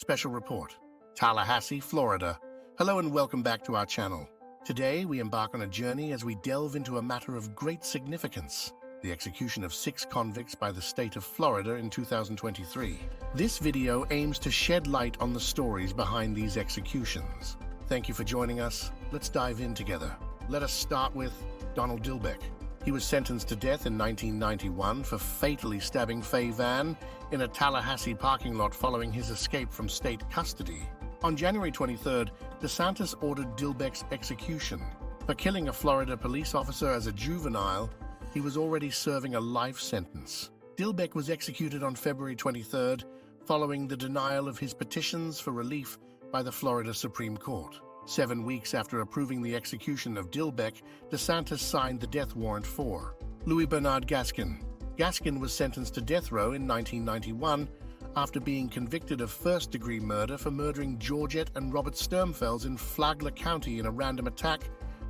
Special Report, Tallahassee, Florida. Hello and welcome back to our channel. Today we embark on a journey as we delve into a matter of great significance, the execution of 6 convicts by the state of Florida in 2023. This video aims to shed light on the stories behind these executions. Thank you for joining us. Let's dive in together. Let us start with Donald Dillbeck. He was sentenced to death in 1991 for fatally stabbing Faye Vann in a Tallahassee parking lot following his escape from state custody. On January 23rd, DeSantis ordered Dillbeck's execution. For killing a Florida police officer as a juvenile, he was already serving a life sentence. Dilbeck was executed on February 23rd, following the denial of his petitions for relief by the Florida Supreme Court. 7 weeks after approving the execution of Dillbeck, DeSantis signed the death warrant for Louis Bernard Gasin. Gasin was sentenced to death row in 1991 after being convicted of first-degree murder for murdering Georgette and Robert Sturmfels in Flagler County in a random attack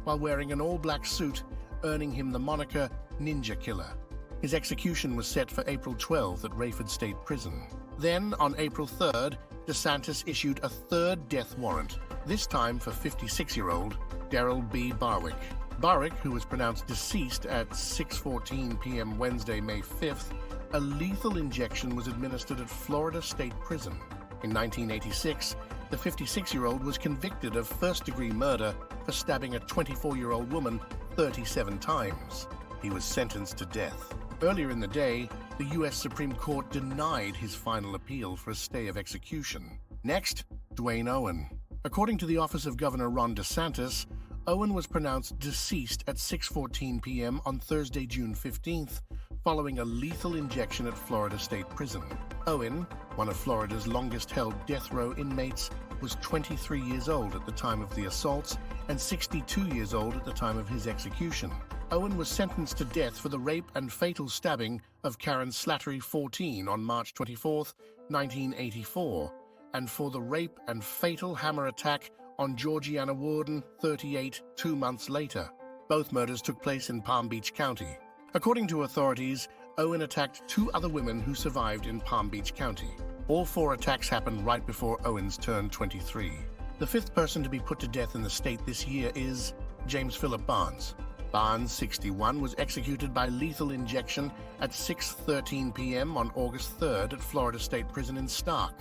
while wearing an all-black suit, earning him the moniker Ninja Killer. His execution was set for April 12th at Rayford State Prison. Then, on April 3rd, DeSantis issued a third death warrant, this time for 56-year-old Darrell B. Barwick. Barwick, who was pronounced deceased at 6:14 p.m. Wednesday, May 5th, a lethal injection was administered at Florida State Prison. In 1986, the 56-year-old was convicted of first-degree murder for stabbing a 24-year-old woman 37 times. He was sentenced to death. Earlier in the day, the U.S. Supreme Court denied his final appeal for a stay of execution. Next, Dwayne Owen. According to the Office of Governor Ron DeSantis, Owen was pronounced deceased at 6:14 p.m. on Thursday, June 15th, following a lethal injection at Florida State Prison. Owen, one of Florida's longest-held death row inmates, was 23 years old at the time of the assaults and 62 years old at the time of his execution. Owen was sentenced to death for the rape and fatal stabbing of Karen Slattery, 14, on March 24, 1984, and for the rape and fatal hammer attack on Georgiana Warden, 38, 2 months later. Both murders took place in Palm Beach County. According to authorities, Owen attacked 2 other women who survived in Palm Beach County. All 4 attacks happened right before Owens turned 23. The 5th person to be put to death in the state this year is James Philip Barnes. Barnes, 61, was executed by lethal injection at 6:13 p.m. on August 3rd at Florida State Prison in Stark.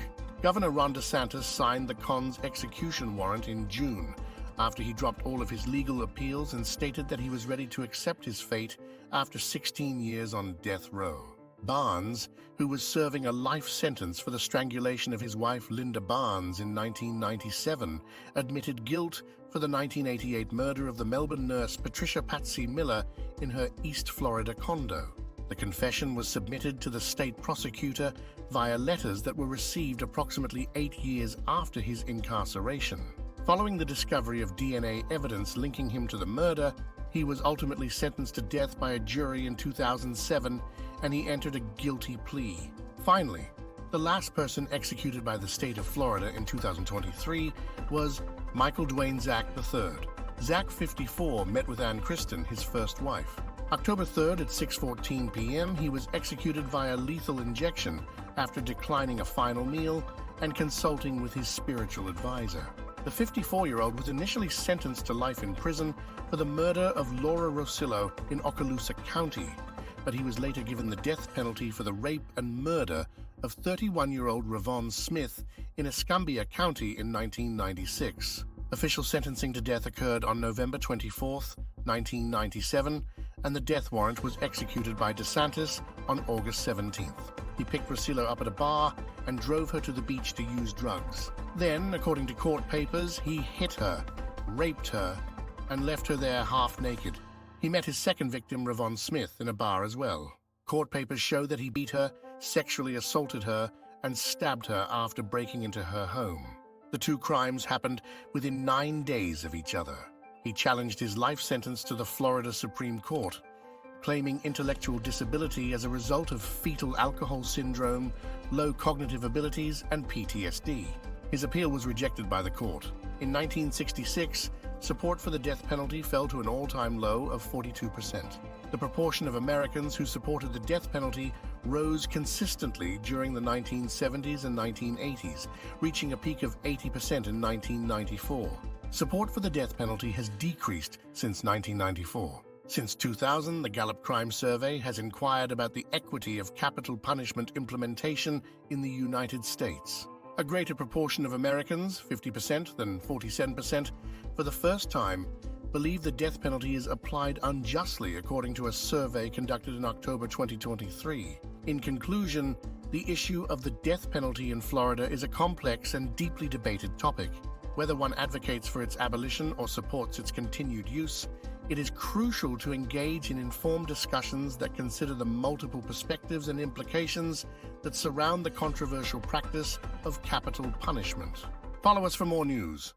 Governor Ron DeSantis signed the con's execution warrant in June after he dropped all of his legal appeals and stated that he was ready to accept his fate after 16 years on death row. Barnes, who was serving a life sentence for the strangulation of his wife Linda Barnes in 1997, admitted guilt for the 1988 murder of the Melbourne nurse Patricia Patsy Miller in her East Florida condo. The confession was submitted to the state prosecutor via letters that were received approximately 8 years after his incarceration. Following the discovery of DNA evidence linking him to the murder, he was ultimately sentenced to death by a jury in 2007, and he entered a guilty plea. Finally, the last person executed by the state of Florida in 2023 was Michael Dwayne Zack III. Zack, 54, met with Ann Kristen, his first wife. October 3rd at 6:14 p.m., he was executed via lethal injection after declining a final meal and consulting with his spiritual advisor. The 54-year-old was initially sentenced to life in prison for the murder of Laura Rosillo in Okaloosa County, but he was later given the death penalty for the rape and murder of 31-year-old Ravon Smith in Escambia County in 1996. Official sentencing to death occurred on November 24, 1997, and the death warrant was executed by DeSantis on August 17th. He picked Rosillo up at a bar and drove her to the beach to use drugs. Then, according to court papers, he hit her, raped her, and left her there half naked. He met his second victim, Ravon Smith, in a bar as well. Court papers show that he beat her, sexually assaulted her, and stabbed her after breaking into her home. The 2 crimes happened within 9 days of each other. He challenged his life sentence to the Florida Supreme Court, claiming intellectual disability as a result of fetal alcohol syndrome, low cognitive abilities, and PTSD. His appeal was rejected by the court. In 1966, support for the death penalty fell to an all-time low of 42%. The proportion of Americans who supported the death penalty rose consistently during the 1970s and 1980s, reaching a peak of 80% in 1994. Support for the death penalty has decreased since 1994. Since 2000, the Gallup Crime Survey has inquired about the equity of capital punishment implementation in the United States. A greater proportion of Americans, 50% than 47%, for the first time, believe the death penalty is applied unjustly, according to a survey conducted in October 2023. In conclusion, the issue of the death penalty in Florida is a complex and deeply debated topic. Whether one advocates for its abolition or supports its continued use, it is crucial to engage in informed discussions that consider the multiple perspectives and implications that surround the controversial practice of capital punishment. Follow us for more news.